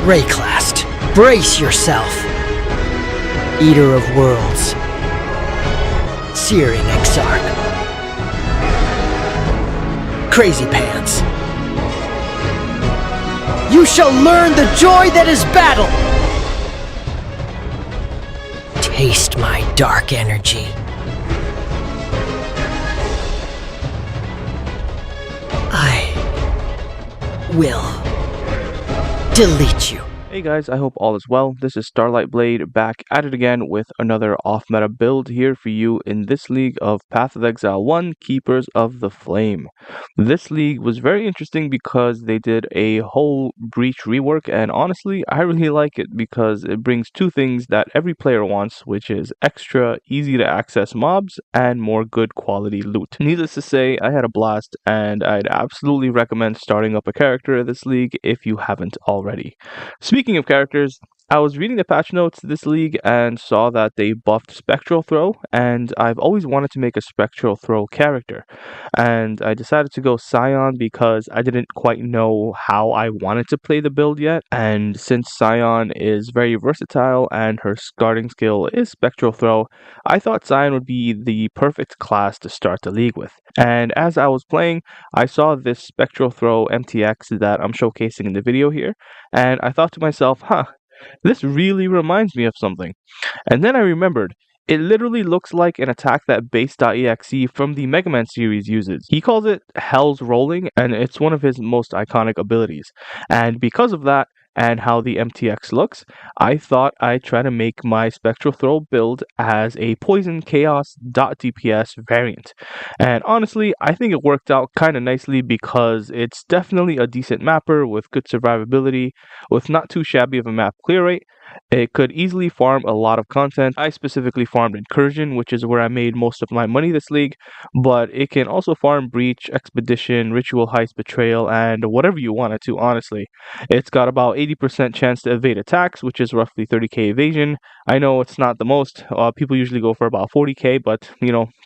Rayclast, brace yourself. Eater of Worlds. Searing Exarch. Crazy Pants. You shall learn the joy that is battle! Taste my dark energy. I will delete you. Hey guys, I hope all is well. This is Starlight Blade back at it again with another off-meta build here for you in this league of Path of Exile 1, Keepers of the Flame. This league was very interesting because they did a whole Breach rework, and honestly, I really like it because it brings two things that every player wants, which is extra easy to access mobs and more good quality loot. Needless to say, I had a blast, and I'd absolutely recommend starting up a character in this league if you haven't already. Speaking of characters, I was reading the patch notes this league and saw that they buffed Spectral Throw, and I've always wanted to make a Spectral Throw character. And I decided to go Scion because I didn't quite know how I wanted to play the build yet. And since Scion is very versatile and her starting skill is Spectral Throw, I thought Scion would be the perfect class to start the league with. And as I was playing, I saw this Spectral Throw MTX that I'm showcasing in the video here, and I thought to myself, this really reminds me of something. And then I remembered, it literally looks like an attack that Bass.EXE from the Mega Man series uses. He calls it Hell's Rolling, and it's one of his most iconic abilities. And because of that, and how the MTX looks, I thought I'd try to make my Spectral Throw build as a Poison Chaos .DPS variant. And honestly, I think it worked out kind of nicely because it's definitely a decent mapper with good survivability, with not too shabby of a map clear rate. It could easily farm a lot of content. I specifically farmed Incursion, which is where I made most of my money this league, but it can also farm Breach, Expedition, Ritual Heist, Betrayal, and whatever you want it to, honestly. It's got about 80% chance to evade attacks, which is roughly 30k evasion. I know it's not the most. People usually go for about 40k, but,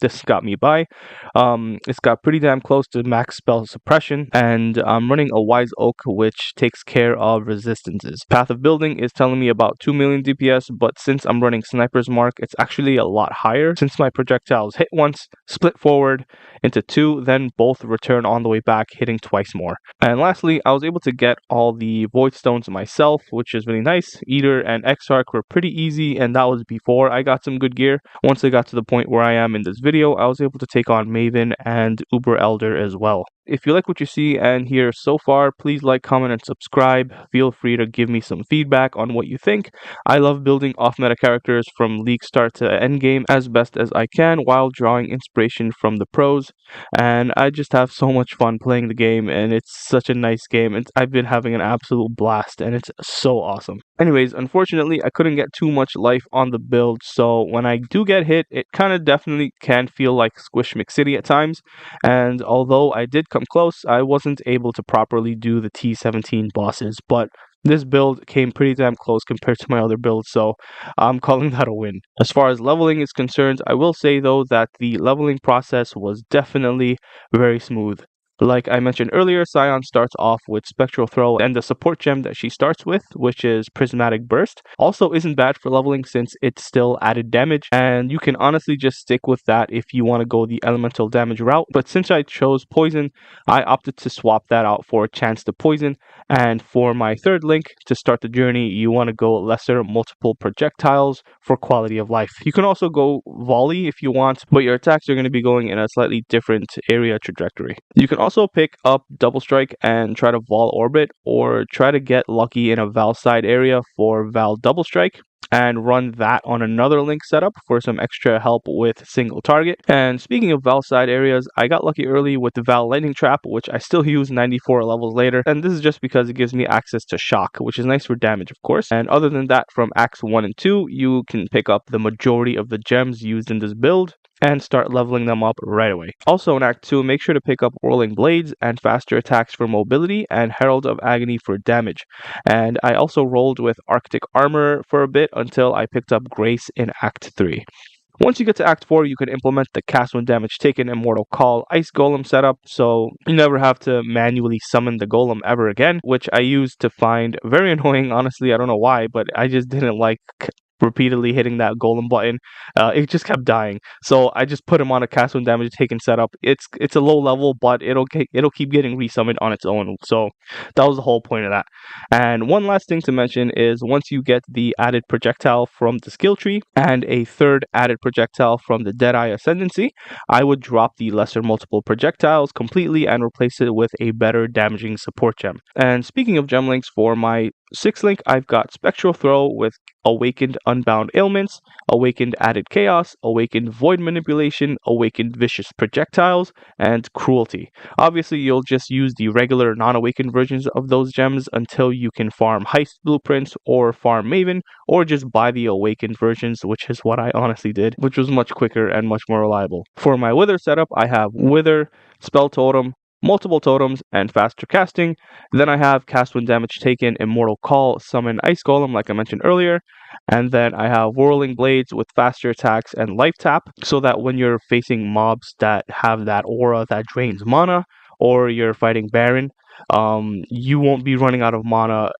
this got me by. It's got pretty damn close to max spell suppression, and I'm running a Wise Oak, which takes care of resistances. Path of Building is telling me about 2 million DPS, but since I'm running Sniper's Mark, it's actually a lot higher, since my projectiles hit once, split forward into two, then both return on the way back, hitting twice more. And lastly, I was able to get all the Voidstones myself, which is really nice. Eater and Exarch were pretty easy, and that was before I got some good gear. Once I got to the point where I am in this video, I was able to take on Maven and Uber Elder as well. If you like what you see and hear so far, please like, comment, and subscribe. Feel free to give me some feedback on what you think. I love building off-meta characters from league start to endgame as best as I can while drawing inspiration from the pros. And I just have so much fun playing the game, and it's such a nice game. I've been having an absolute blast, and it's so awesome. Anyways, unfortunately, I couldn't get too much life on the build, so when I do get hit, it kind of definitely can feel like Squish McCity at times. And although I did come close, I wasn't able to properly do the T17 bosses, but this build came pretty damn close compared to my other builds, so I'm calling that a win. As far as leveling is concerned, I will say though that the leveling process was definitely very smooth. Like I mentioned earlier, Scion starts off with Spectral Throw, and the support gem that she starts with, which is Prismatic Burst, also isn't bad for leveling since it's still added damage, and you can honestly just stick with that if you want to go the elemental damage route. But since I chose Poison, I opted to swap that out for a chance to poison, and for my third link, to start the journey, you want to go lesser multiple projectiles for quality of life. You can also go volley if you want, but your attacks are going to be going in a slightly different area trajectory. You can also pick up Double Strike and try to Vol Orbit, or try to get lucky in a Val side area for Val Double Strike, and run that on another link setup for some extra help with single target. And speaking of Val side areas, I got lucky early with the Val Lightning Trap, which I still use 94 levels later, and this is just because it gives me access to shock, which is nice for damage of course. And other than that, from Acts 1 and 2, you can pick up the majority of the gems used in this build and start leveling them up right away. Also in Act 2, make sure to pick up Whirling Blades and Faster Attacks for mobility and Herald of Agony for damage. And I also rolled with Arctic Armor for a bit until I picked up Grace in Act 3. Once you get to Act 4, you can implement the cast when damage taken Immortal Call Ice Golem setup, so you never have to manually summon the golem ever again, which I used to find very annoying, honestly. I don't know why, but I just didn't like repeatedly hitting that golem button. It just kept dying, so I just put him on a cast when damage taken setup. It's a low level, but it'll keep getting resummoned on its own, so that was the whole point of that. And one last thing to mention is once you get the added projectile from the skill tree and a third added projectile from the Deadeye Ascendancy, I would drop the lesser multiple projectiles completely and replace it with a better damaging support gem. And speaking of gem links, for my 6th link, I've got Spectral Throw with Awakened Unbound Ailments, Awakened Added Chaos, Awakened Void Manipulation, Awakened Vicious Projectiles, and Cruelty. Obviously, you'll just use the regular non-awakened versions of those gems until you can farm Heist Blueprints or farm Maven, or just buy the awakened versions, which is what I honestly did, which was much quicker and much more reliable. For my Wither setup, I have Wither, Spell Totem, multiple totems, and faster casting. Then I have cast when damage taken, Immortal Call, summon Ice Golem like I mentioned earlier. And then I have Whirling Blades with faster attacks and life tap, so that when you're facing mobs that have that aura that drains mana, or you're fighting Baron, you won't be running out of mana,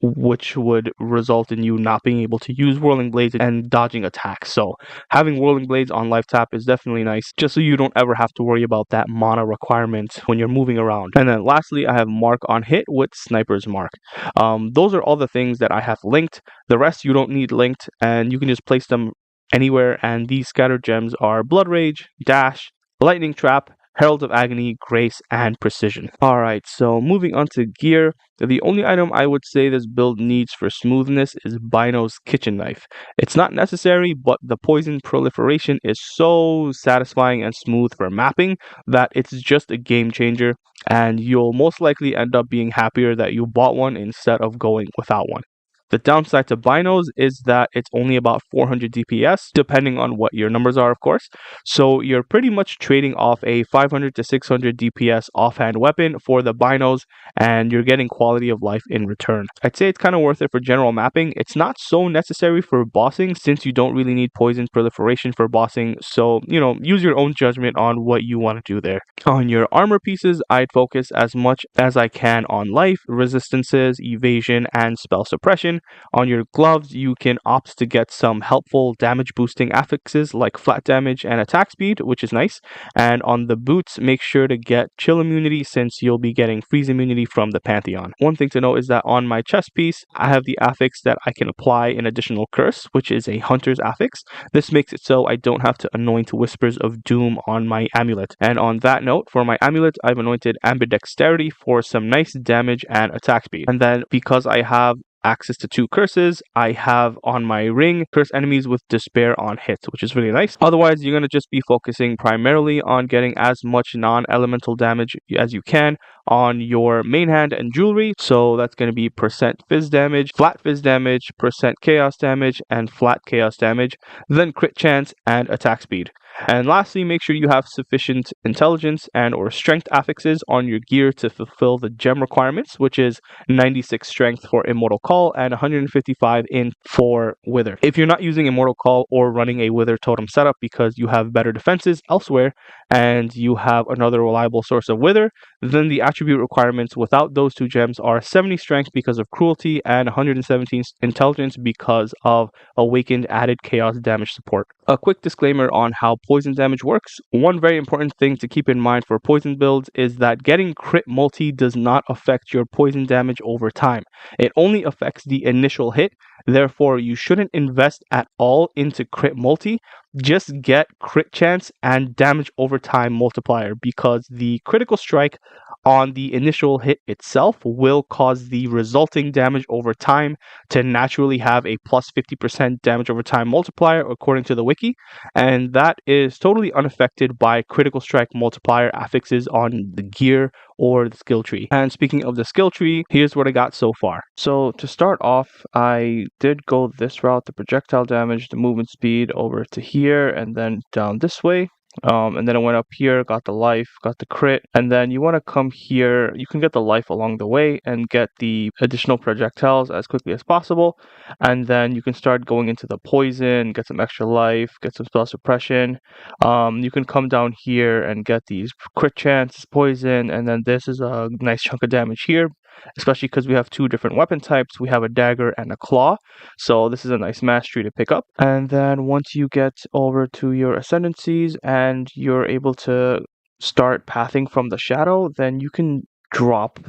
which would result in you not being able to use Whirling Blades and dodging attacks. So having Whirling Blades on life tap is definitely nice, just so you don't ever have to worry about that mana requirement when you're moving around. And then lastly, I have Mark on hit with Sniper's Mark. Those are all the things that I have linked. The rest you don't need linked, and you can just place them anywhere. And these scattered gems are Blood Rage, Dash, Lightning Trap, Herald of Agony, Grace, and Precision. Alright, so moving on to gear. The only item I would say this build needs for smoothness is Bino's Kitchen Knife. It's not necessary, but the poison proliferation is so satisfying and smooth for mapping that it's just a game changer, and you'll most likely end up being happier that you bought one instead of going without one. The downside to Binos is that it's only about 400 DPS, depending on what your numbers are, of course. So you're pretty much trading off a 500 to 600 DPS offhand weapon for the Binos, and you're getting quality of life in return. I'd say it's kind of worth it for general mapping. It's not so necessary for bossing, since you don't really need poison proliferation for bossing. So, use your own judgment on what you want to do there. On your armor pieces, I'd focus as much as I can on life, resistances, evasion, and spell suppression. On your gloves, you can opt to get some helpful damage boosting affixes like flat damage and attack speed, which is nice. And on the boots, make sure to get chill immunity, since you'll be getting freeze immunity from the Pantheon. One thing to note is that on my chest piece, I have the affix that I can apply an additional curse, which is a hunter's affix. This makes it so I don't have to anoint Whispers of Doom on my amulet. And on that note, for my amulet, I've anointed Ambidexterity for some nice damage and attack speed. And then because I have access to 2 curses, I have on my ring curse enemies with despair on hit, which is really nice. Otherwise, you're going to just be focusing primarily on getting as much non-elemental damage as you can on your main hand and jewelry. So that's going to be percent fizz damage, flat fizz damage, percent chaos damage, and flat chaos damage, then crit chance and attack speed. And lastly, make sure you have sufficient intelligence and or strength affixes on your gear to fulfill the gem requirements, which is 96 strength for Immortal Call and 155 in for Wither. If you're not using Immortal Call or running a Wither totem setup because you have better defenses elsewhere and you have another reliable source of Wither, then the attribute requirements without those 2 gems are 70 strength because of cruelty and 117 intelligence because of awakened added chaos damage support. A quick disclaimer on how poison damage works. One very important thing to keep in mind for poison builds is that getting crit multi does not affect your poison damage over time. It only affects the initial hit. Therefore, you shouldn't invest at all into crit multi. Just get crit chance and damage over time multiplier, because the critical strike on the initial hit itself will cause the resulting damage over time to naturally have a plus 50% damage over time multiplier according to the wiki, and that is totally unaffected by critical strike multiplier affixes on the gear or the skill tree. And speaking of the skill tree, here's what I got so far. So to start off, I did go this route, the projectile damage, the movement speed over to here, and then down this way. And then I went up here, got the life, got the crit, and then you want to come here. You can get the life along the way and get the additional projectiles as quickly as possible. And then you can start going into the poison, get some extra life, get some spell suppression. You can come down here and get these crit chance, poison, and then this is a nice chunk of damage here, especially because we have two different weapon types. We have a dagger and a claw, so this is a nice mastery to pick up. And then once you get over to your Ascendancies and you're able to start pathing from the shadow, then you can drop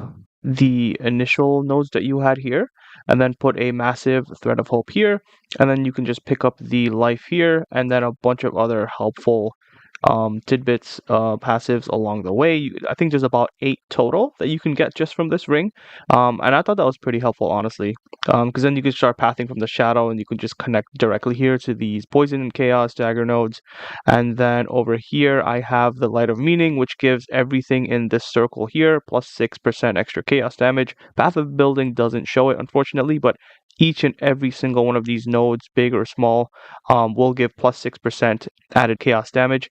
the initial nodes that you had here and then put a massive thread of hope here, and then you can just pick up the life here and then a bunch of other helpful tidbits, passives along the way. I think there's about 8 total that you can get just from this ring, and I thought that was pretty helpful, honestly, because then you can start pathing from the shadow and you can just connect directly here to these poison and chaos dagger nodes. And then over here I have the light of meaning, which gives everything in this circle here plus 6% extra chaos damage. Path of building doesn't show it, unfortunately, but each and every single one of these nodes, big or small, will give plus 6% added chaos damage,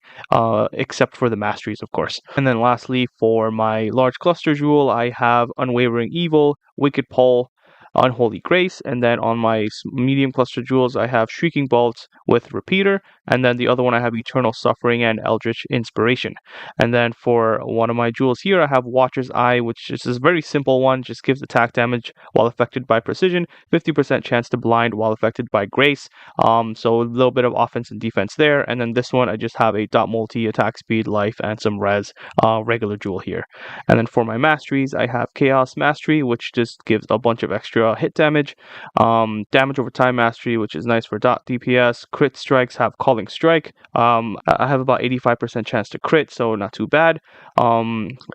except for the masteries, of course. And then lastly, for my large cluster jewel, I have Unwavering Evil, Wicked Pull, Unholy Grace, and then on my medium cluster jewels I have Shrieking Bolts with Repeater, and then the other one I have Eternal Suffering and Eldritch Inspiration. And then for one of my jewels here I have Watcher's Eye, which is a very simple one, just gives attack damage while affected by precision, 50% chance to blind while affected by grace, so a little bit of offense and defense there. And then this one I just have a dot multi, attack speed, life, and some res, regular jewel here. And then for my masteries I have Chaos Mastery, which just gives a bunch of extra hit damage, damage over time mastery, which is nice for dot DPS. Crit strikes have Calling Strike. I have about 85% chance to crit, so not too bad.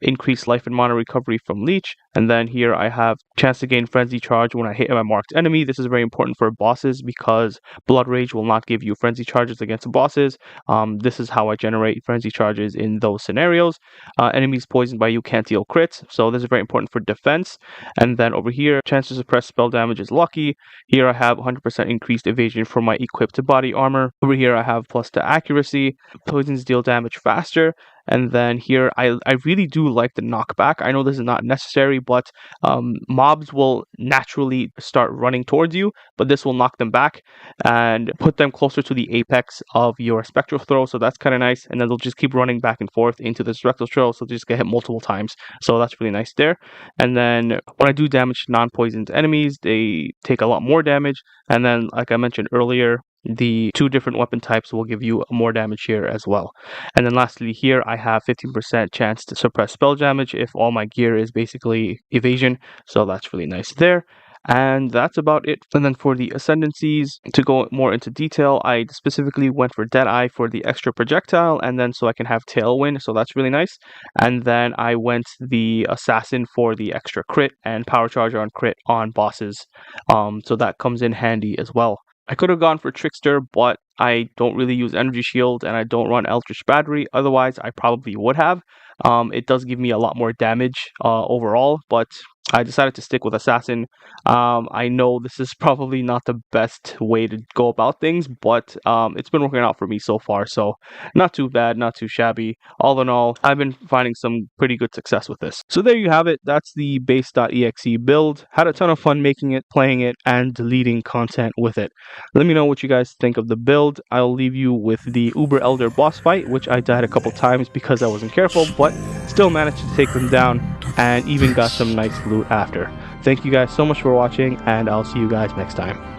Increased life and mana recovery from Leech, and then here I have chance to gain Frenzy Charge when I hit a marked enemy. This is very important for bosses because Blood Rage will not give you Frenzy Charges against bosses. This is how I generate Frenzy Charges in those scenarios. Enemies poisoned by you can't deal crits, so this is very important for defense. And then over here, chance to suppress spell damage is lucky. Here I have 100% increased evasion for my equipped body armor. Over here I have plus to accuracy. Poisons deal damage faster. And then here, I really do like the knockback. I know this is not necessary, but mobs will naturally start running towards you, but this will knock them back and put them closer to the apex of your Spectral Throw, so that's kind of nice. And then they'll just keep running back and forth into the Spectral Throw, so they just get hit multiple times. So that's really nice there. And then when I do damage to non-poisoned enemies, they take a lot more damage. And then, like I mentioned earlier, the two different weapon types will give you more damage here as well. And then lastly here I have 15% chance to suppress spell damage if all my gear is basically evasion, so that's really nice there. And that's about it. And then for the Ascendancies, to go more into detail, I specifically went for Deadeye for the extra projectile, and then so I can have Tailwind, so that's really nice. And then I went the Assassin for the extra crit and Power Charger on crit on bosses, so that comes in handy as well. I could have gone for Trickster, but I don't really use Energy Shield and I don't run Eldritch Battery. Otherwise, I probably would have. It does give me a lot more damage overall, but I decided to stick with Assassin. I know this is probably not the best way to go about things, but it's been working out for me so far, so not too bad, not too shabby. All in all, I've been finding some pretty good success with this. So there you have it. That's the Bass.EXE build. Had a ton of fun making it, playing it, and deleting content with it. Let me know what you guys think of the build. I'll leave you with the Uber Elder boss fight, which I died a couple times because I wasn't careful, but still managed to take them down and even got some nice loot after. Thank you guys so much for watching, and I'll see you guys next time.